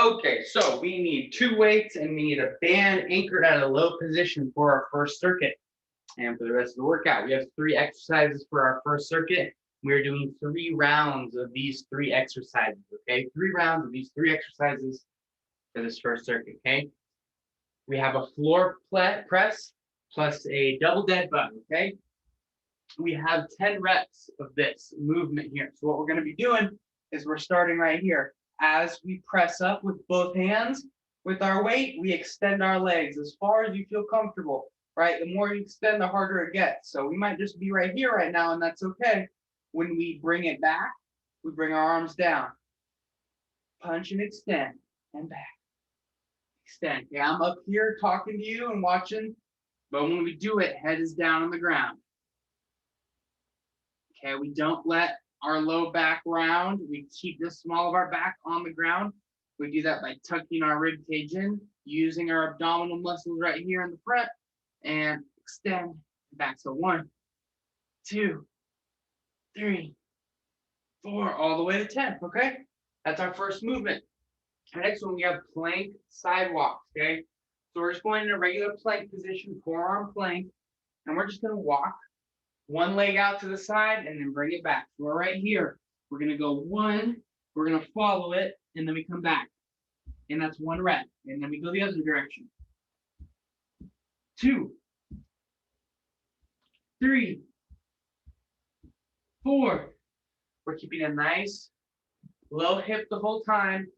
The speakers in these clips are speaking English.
Okay, so we need two weights and we need a band anchored at a low position for our first circuit. And for the rest of the workout, we have 3 exercises for our first circuit. We're doing 3 rounds of these 3 exercises, okay? 3 rounds of these 3 exercises for this first circuit, okay? We have a floor press plus a double dead bug, okay? We have 10 reps of this movement here. So what we're gonna be doing is we're starting right here. As we press up with both hands, with our weight, we extend our legs as far as you feel comfortable, right? The more you extend, the harder it gets. So we might just be right here right now, and that's okay. When we bring it back, we bring our arms down. Punch and extend, and back. Extend. Okay, I'm up here talking to you and watching, but when we do it, head is down on the ground. Okay, we don't let our low back round. We keep the small of our back on the ground. We do that by tucking our rib cage in, using our abdominal muscles right here in the front, and extend back. So 1, 2, 3, 4, all the way to 10, okay? That's our first movement. Our next one, we have plank sidewalks, okay? So we're just going in a regular plank position, forearm plank, and we're just gonna walk one leg out to the side and then bring it back. So we're right here. We're gonna go 1, we're gonna follow it, and then we come back. And that's 1 rep. And then we go the other direction. 2, 3, 4. We're keeping a nice low hip the whole time.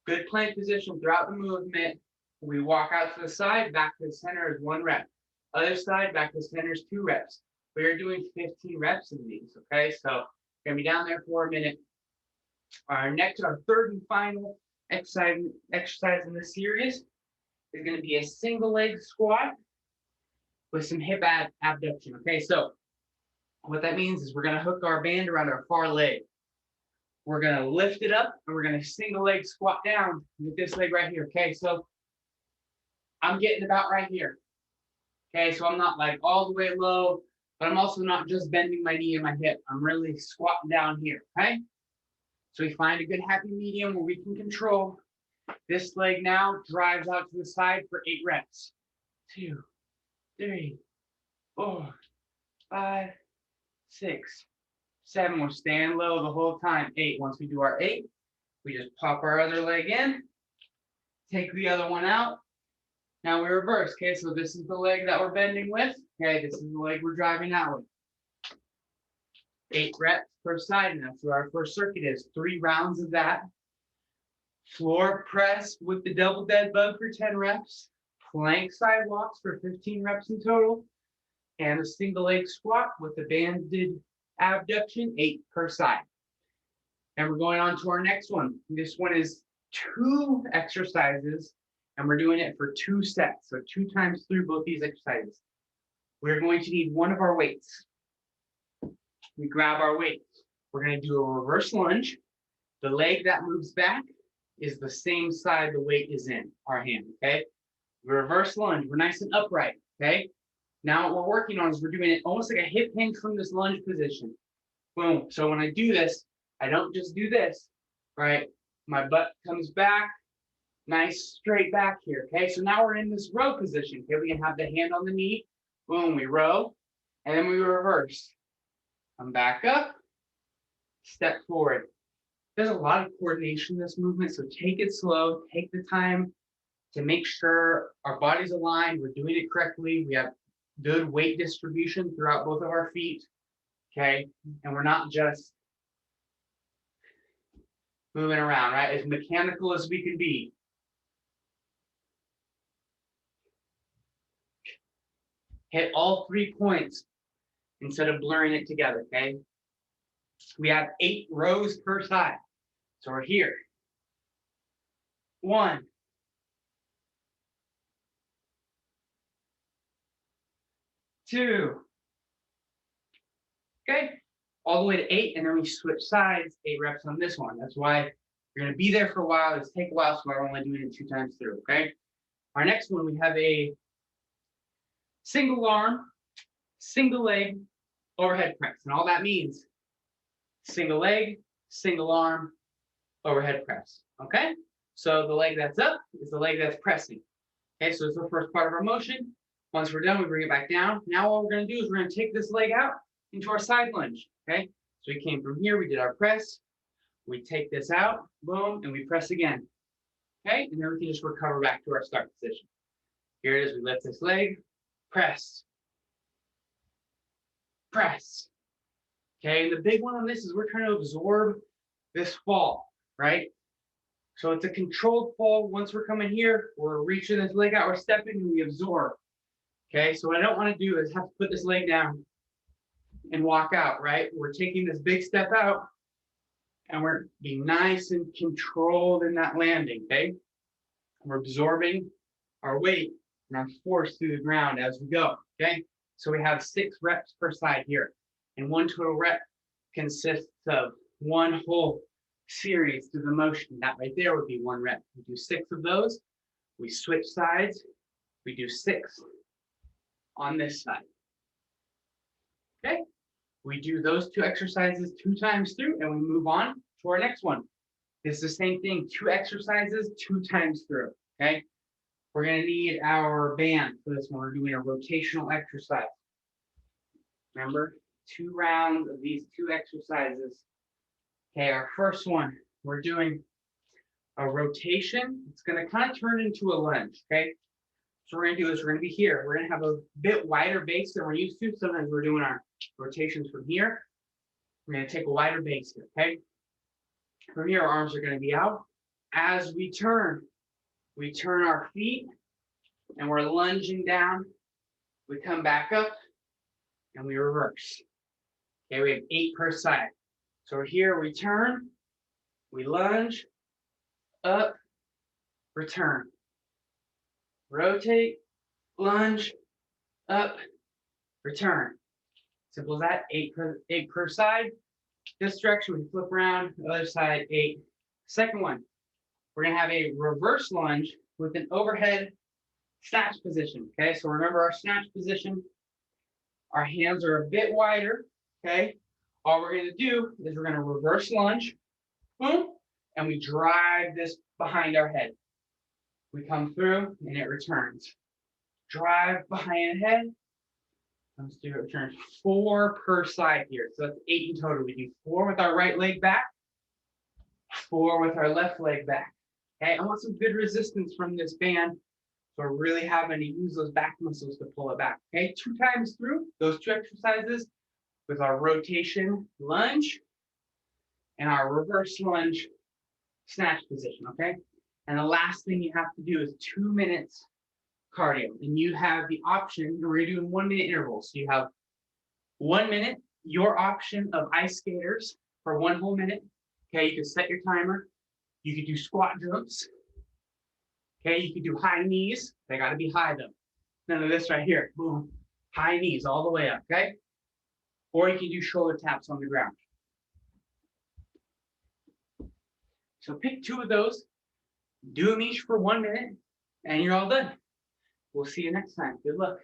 Good plank position throughout the movement. We walk out to the side, back to the center is 1 rep. Other side, back to the center is 2 reps. We are doing 15 reps of these, okay? So we're gonna be down there for a minute. Our third and final exercise in this series is gonna be a single leg squat with some hip abduction, okay? So what that means is we're gonna hook our band around our far leg. We're gonna lift it up and we're gonna single leg squat down with this leg right here, okay? So I'm getting about right here, okay? So I'm not like all the way low, but I'm also not just bending my knee and my hip. I'm really squatting down here, okay? So we find a good happy medium where we can control. This leg now drives out to the side for 8 reps. 2, 3, 4, 5, 6, 7. We're staying low the whole time. 8. Once we do our 8, we just pop our other leg in, take the other one out. Now we reverse, okay? So this is the leg that we're bending with. Okay, this is the leg we're driving out with. 8 reps per side, and that's where our first circuit is. 3 rounds of that. Floor press with the double dead bug for 10 reps. Plank sidewalks for 15 reps in total. And a single leg squat with the banded abduction, 8 per side. And we're going on to our next one. This one is 2 exercises, and we're doing it for 2 sets. So 2 times through both these exercises. We're going to need one of our weights. We grab our weight. We're going to do a reverse lunge. The leg that moves back is the same side the weight is in, our hand, okay? Reverse lunge. We're nice and upright, okay? Now what we're working on is we're doing it almost like a hip hinge from this lunge position. Boom. So when I do this, I don't just do this, right? My butt comes back, nice straight back here, okay? So now we're in this row position, okay? We can have the hand on the knee. Boom, we row, and then we reverse. Come back up, step forward. There's a lot of coordination in this movement, so take it slow, take the time to make sure our body's aligned, we're doing it correctly, we have good weight distribution throughout both of our feet, okay? And we're not just moving around, right? As mechanical as we can be. Hit all 3 points instead of blurring it together, okay? We have 8 rows per side. So we're here. 1, 2, okay? All the way to 8, and then we switch sides, 8 reps on this one. That's why you're gonna be there for a while. It's take a while, so we're only doing it 2 times through, okay? Our next one, we have a single arm, single leg, overhead press. And all that means single leg, single arm, overhead press, okay? So the leg that's up is the leg that's pressing. Okay, so it's the first part of our motion. Once we're done, we bring it back down. Now what we're gonna do is we're gonna take this leg out into our side lunge, okay? So we came from here, we did our press, we take this out, boom, and we press again, okay? And then we can just recover back to our start position. Here it is, we lift this leg, press, press. Okay, and the big one on this is we're trying to absorb this fall, right? So it's a controlled fall. Once we're coming here, we're reaching this leg out, we're stepping and we absorb. Okay, so what I don't want to do is have to put this leg down and walk out, right? We're taking this big step out and we're being nice and controlled in that landing, okay? We're absorbing our weight and our force through the ground as we go, okay? So we have 6 reps per side here. And one total rep consists of one whole series through the motion. That right there would be 1 rep. We do 6 of those. We switch sides. We do 6 on this side. Okay? We do those 2 exercises 2 times through and we move on to our next one. It's the same thing, 2 exercises 2 times through. Okay? We're going to need our band for this one. We're doing a rotational exercise. Remember, 2 rounds of these 2 exercises. Okay, our first one, we're doing a rotation. It's going to kind of turn into a lunge, okay? So what we're going to do is we're going to be here. We're going to have a bit wider base than we're used to. Sometimes we're doing our rotations from here. We're going to take a wider base here, okay? From here, our arms are going to be out. As we turn our feet and we're lunging down. We come back up and we reverse. Okay, we have 8 per side. So here we turn, we lunge, up, return. Rotate, lunge, up, return. Simple as that, 8 per side. This direction, we flip around, the other side, 8. Second one, we're gonna have a reverse lunge with an overhead snatch position, okay? So remember our snatch position, our hands are a bit wider, okay? All we're gonna do is we're gonna reverse lunge, boom, and we drive this behind our head. We come through and it returns. Drive behind head, comes through, it returns. 4 per side here, so that's 8 in total. We do 4 with our right leg back, 4 with our left leg back. Okay, I want some good resistance from this band. So we're really having to use those back muscles to pull it back. Okay, 2 times through those 2 exercises with our rotation lunge and our reverse lunge snatch position, okay? And the last thing you have to do is 2 minutes cardio. And you have the option, we're doing 1 minute intervals. So you have 1 minute, your option of ice skaters for 1 whole minute. Okay, you can set your timer. You could do squat jumps. Okay, you can do high knees. They got to be high though. None of this right here. Boom. High knees all the way up, okay? Or you can do shoulder taps on the ground. So pick 2 of those, do them each for 1 minute, and you're all done. We'll see you next time. Good luck.